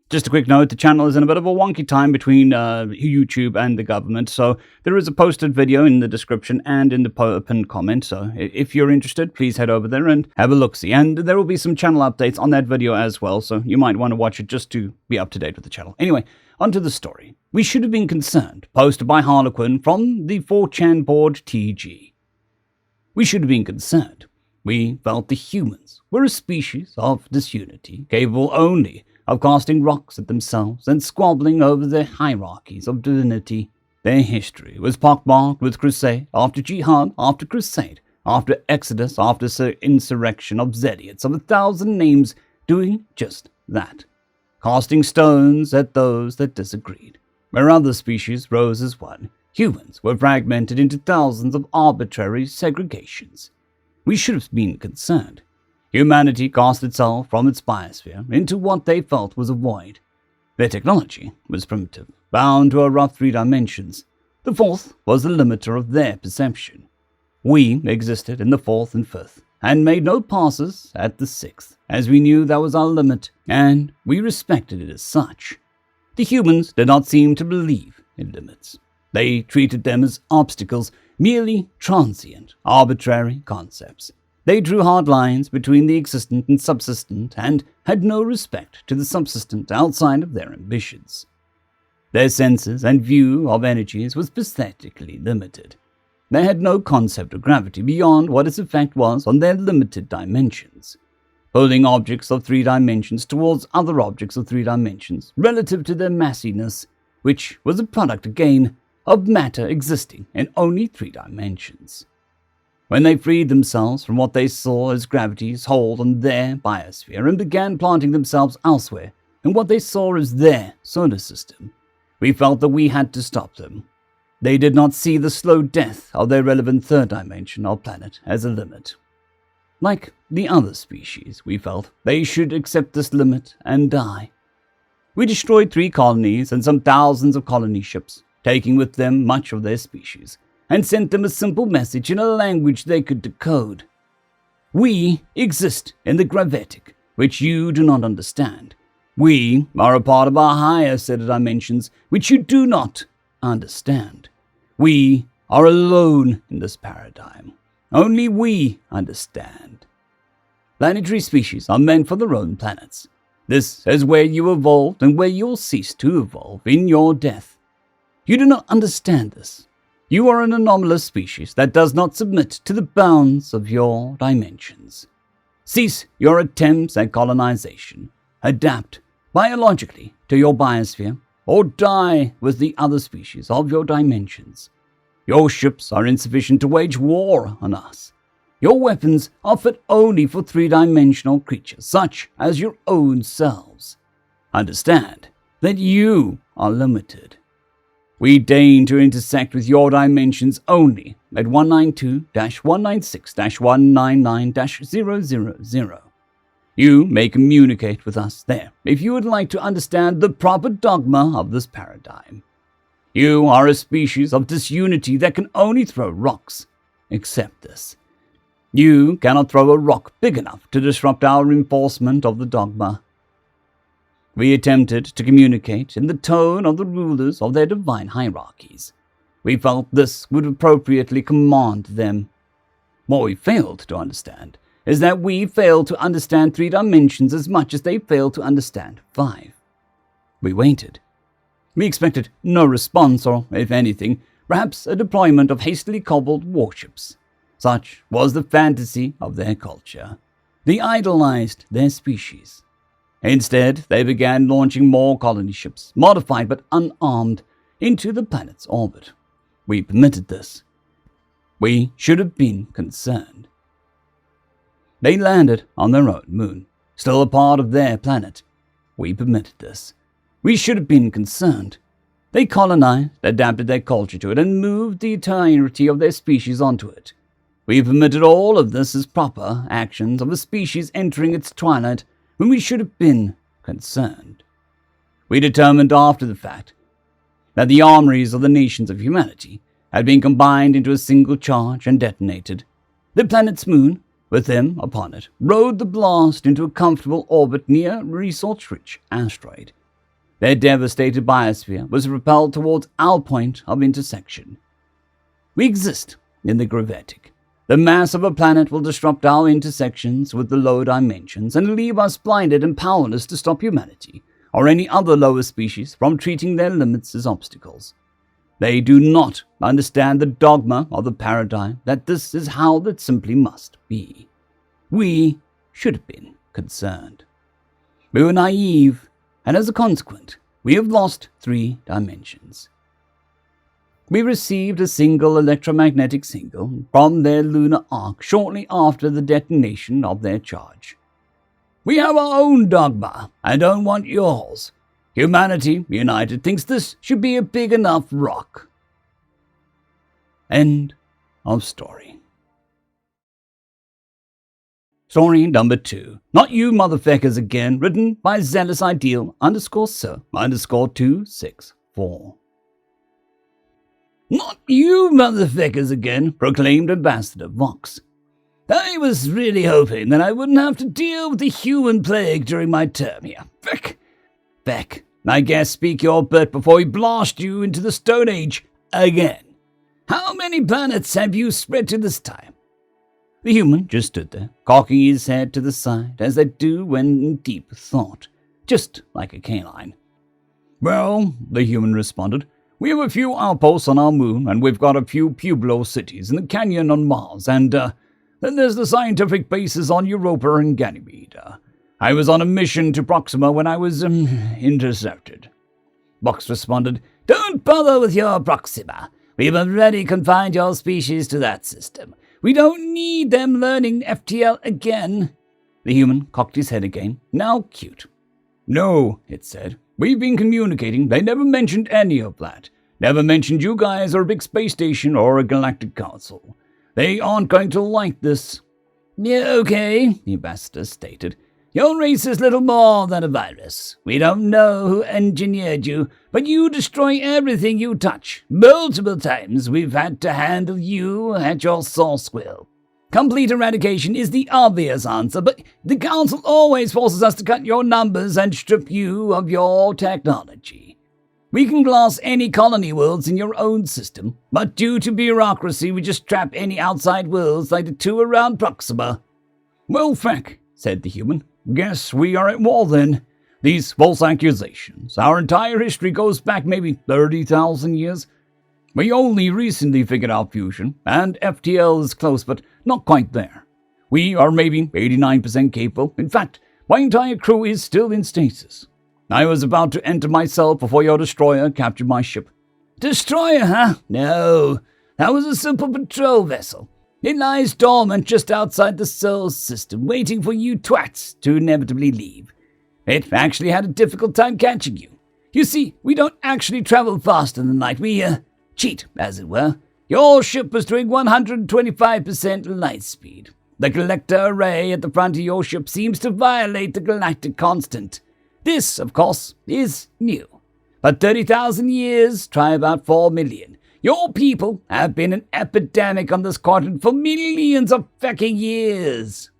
Just a quick note, the channel is in a bit of a wonky time between YouTube and the government, so there is a posted video in the description and in the pinned comment, so if you're interested, please head over there and have a look-see. And there will be some channel updates on that video as well, so you might want to watch it just to be up to date with the channel. Anyway, onto the story. We should have been concerned, posted by Harlequin from the 4chan board TG. We should have been concerned. We felt the humans were a species of disunity, capable only of casting rocks at themselves and squabbling over their hierarchies of divinity. Their history was pockmarked with crusade after jihad after crusade, after exodus after insurrection of Zediots of 1,000 names doing just that, casting stones at those that disagreed. Where other species rose as one, humans were fragmented into thousands of arbitrary segregations. We should have been concerned. Humanity cast itself from its biosphere into what they felt was a void. Their technology was primitive, bound to a rough 3 dimensions. The 4th was the limiter of their perception. We existed in the 4th and 5th, and made no passes at the 6th, as we knew that was our limit, and we respected it as such. The humans did not seem to believe in limits. They treated them as obstacles, merely transient, arbitrary concepts. They drew hard lines between the existent and subsistent and had no respect to the subsistent outside of their ambitions. Their senses and view of energies was pathetically limited. They had no concept of gravity beyond what its effect was on their limited dimensions, pulling objects of 3 dimensions towards other objects of 3 dimensions relative to their massiness, which was a product again of matter existing in only 3 dimensions. When they freed themselves from what they saw as gravity's hold on their biosphere and began planting themselves elsewhere in what they saw as their solar system, we felt that we had to stop them. They did not see the slow death of their relevant 3rd dimension or planet as a limit. Like the other species, we felt they should accept this limit and die. We destroyed 3 colonies and some thousands of colony ships, taking with them much of their species, and sent them a simple message in a language they could decode. We exist in the gravitic, which you do not understand. We are a part of a higher set of dimensions, which you do not understand. We are alone in this paradigm. Only we understand. Planetary species are meant for their own planets. This is where you evolved and where you'll cease to evolve in your death. You do not understand this. You are an anomalous species that does not submit to the bounds of your dimensions. Cease your attempts at colonization. Adapt biologically to your biosphere, or die with the other species of your dimensions. Your ships are insufficient to wage war on us. Your weapons are fit only for 3-dimensional creatures, such as your own selves. Understand that you are limited. We deign to intersect with your dimensions only at 192-196-199-000. You may communicate with us there if you would like to understand the proper dogma of this paradigm. You are a species of disunity that can only throw rocks. Accept this. You cannot throw a rock big enough to disrupt our enforcement of the dogma. We attempted to communicate in the tone of the rulers of their divine hierarchies. We felt this would appropriately command them. What we failed to understand is that we failed to understand 3 dimensions as much as they failed to understand 5. We waited. We expected no response or, if anything, perhaps a deployment of hastily cobbled warships. Such was the fantasy of their culture. They idolized their species. Instead, they began launching more colony ships, modified but unarmed, into the planet's orbit. We permitted this. We should have been concerned. They landed on their own moon, still a part of their planet. We permitted this. We should have been concerned. They colonized, adapted their culture to it, and moved the entirety of their species onto it. We permitted all of this as proper actions of a species entering its twilight, when we should have been concerned. We determined after the fact that the armories of the nations of humanity had been combined into a single charge and detonated. The planet's moon, with them upon it, rode the blast into a comfortable orbit near a resource-rich asteroid. Their devastated biosphere was repelled towards our point of intersection. We exist in the gravitic. The mass of a planet will disrupt our intersections with the lower dimensions and leave us blinded and powerless to stop humanity or any other lower species from treating their limits as obstacles. They do not understand the dogma of the paradigm that this is how it simply must be. We should have been concerned. We were naive, and as a consequence, we have lost 3 dimensions. We received a single electromagnetic signal from their lunar arc shortly after the detonation of their charge. We have our own dogma and don't want yours. Humanity United thinks this should be a big enough rock. End of story. Story number 2. Not You Motherfeckers Again, written by Zealous Ideal _Sir _264. Not you motherfeckers again, proclaimed Ambassador Vox. I was really hoping that I wouldn't have to deal with the human plague during my term here. Feck, I guess speak your bit before we blast you into the Stone Age again. How many planets have you spread to this time? The human just stood there, cocking his head to the side, as they do when in deep thought, just like a canine. Well, the human responded, we have a few outposts on our moon, and we've got a few Pueblo cities in the canyon on Mars, and then there's the scientific bases on Europa and Ganymede. I was on a mission to Proxima when I was, intercepted. Box responded, Don't bother with your Proxima. We've already confined your species to that system. We don't need them learning FTL again. The human cocked his head again, now cute. No, it said. We've been communicating. They never mentioned any of that. Never mentioned you guys or a big space station or a galactic council. They aren't going to like this. Yeah, okay, the ambassador stated. Your race is little more than a virus. We don't know who engineered you, but you destroy everything you touch. Multiple times we've had to handle you at your source will. Complete eradication is the obvious answer, but the Council always forces us to cut your numbers and strip you of your technology. We can glass any colony worlds in your own system, but due to bureaucracy we just trap any outside worlds like the 2 around Proxima. Well, Feck, said the human, guess we are at war then. These false accusations, our entire history goes back maybe 30,000 years. We only recently figured out fusion, and FTL is close but not quite there. We are maybe 89% capable. In fact, my entire crew is still in stasis. I was about to enter myself before your destroyer captured my ship. Destroyer, huh? No, that was a simple patrol vessel. It lies dormant just outside the Sol system, waiting for you twats to inevitably leave. It actually had a difficult time catching you. You see, we don't actually travel faster than light. We, cheat, as it were. Your ship was doing 125% light speed. The collector array at the front of your ship seems to violate the galactic constant. This, of course, is new. But 30,000 years, try about 4 million. Your people have been an epidemic on this quadrant for millions of fucking years.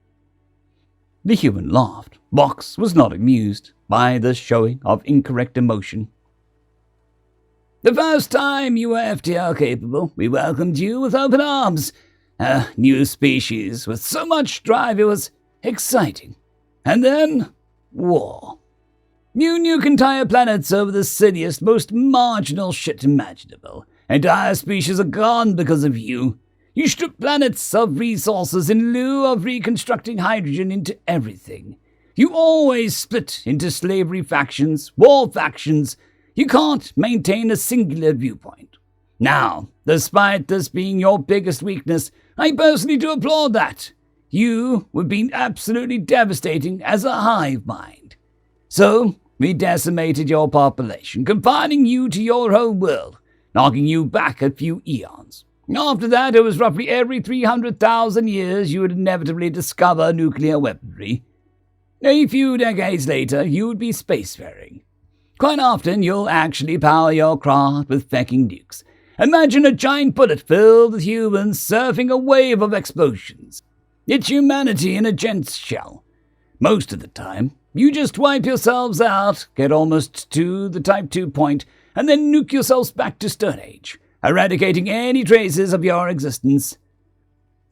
The human laughed. Box was not amused by this showing of incorrect emotion. The first time you were FTL capable, we welcomed you with open arms. A new species with so much drive it was exciting. And then, war. You nuke entire planets over the silliest, most marginal shit imaginable. Entire species are gone because of you. You strip planets of resources in lieu of reconstructing hydrogen into everything. You always split into slavery factions, war factions. You can't maintain a singular viewpoint. Now, despite this being your biggest weakness, I personally do applaud that. You would be absolutely devastating as a hive mind. So, we decimated your population, confining you to your home world, knocking you back a few eons. After that, it was roughly every 300,000 years you would inevitably discover nuclear weaponry. A few decades later, you would be spacefaring. Quite often, you'll actually power your craft with fecking nukes. Imagine a giant bullet filled with humans surfing a wave of explosions. It's humanity in a gent's shell. Most of the time, You just wipe yourselves out, get almost to the Type 2 point, and then nuke yourselves back to Stone Age, eradicating any traces of your existence.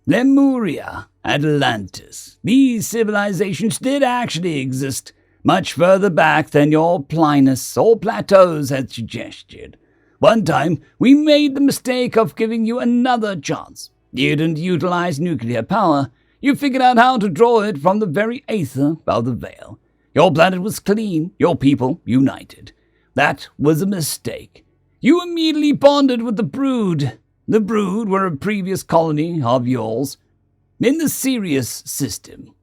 Lemuria, Atlantis. These civilizations did actually exist, much further back than your Plinus or Plateaus had suggested. One time, we made the mistake of giving you another chance. You didn't utilize nuclear power. You figured out how to draw it from the very aether of the veil. Your planet was clean, your people united. That was a mistake. You immediately bonded with the Brood. The Brood were a previous colony of yours in the Sirius system.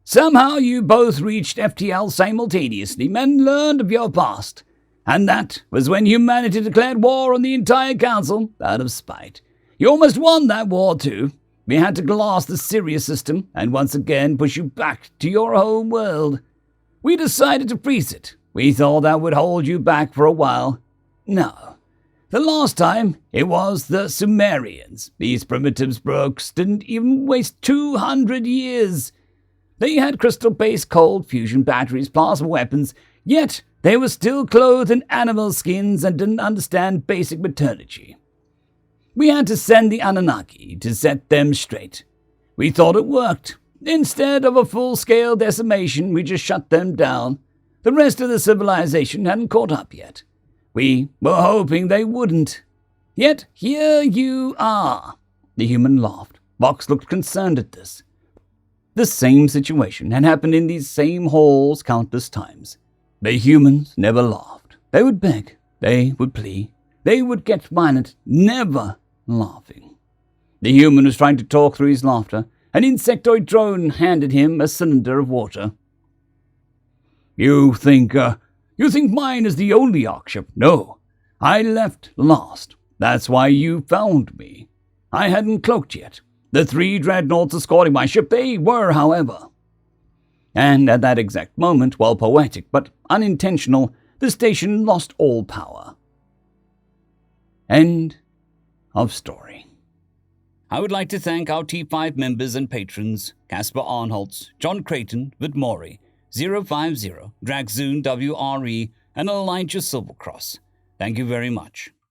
Somehow you both reached FTL simultaneously and learned of your past. And that was when humanity declared war on the entire council out of spite. You almost won that war too. We had to glass the Sirius system and once again push you back to your home world. We decided to freeze it. We thought that would hold you back for a while. No. The last time, it was the Sumerians. These primitives brooks didn't even waste 200 years. They had crystal-based cold fusion batteries, plasma weapons, yet they were still clothed in animal skins and didn't understand basic maternity. We had to send the Anunnaki to set them straight. We thought it worked. Instead of a full-scale decimation, we just shut them down. The rest of the civilization hadn't caught up yet. We were hoping they wouldn't. Yet here you are. The human laughed. Vox looked concerned at this. The same situation had happened in these same halls countless times. The humans never laughed. They would beg. They would plead. They would get violent, never laughing. The human was trying to talk through his laughter. An insectoid drone handed him a cylinder of water. You think mine is the only Arkship? No. I left last. That's why you found me. I hadn't cloaked yet. The 3 dreadnoughts escorting my ship, they were, however. And at that exact moment, while poetic but unintentional, the station lost all power. End of story. I would like to thank our T5 members and patrons, Casper Arnholtz, John Creighton, Vidmori, 050, Dragzoon WRE, and Elijah Silvercross. Thank you very much.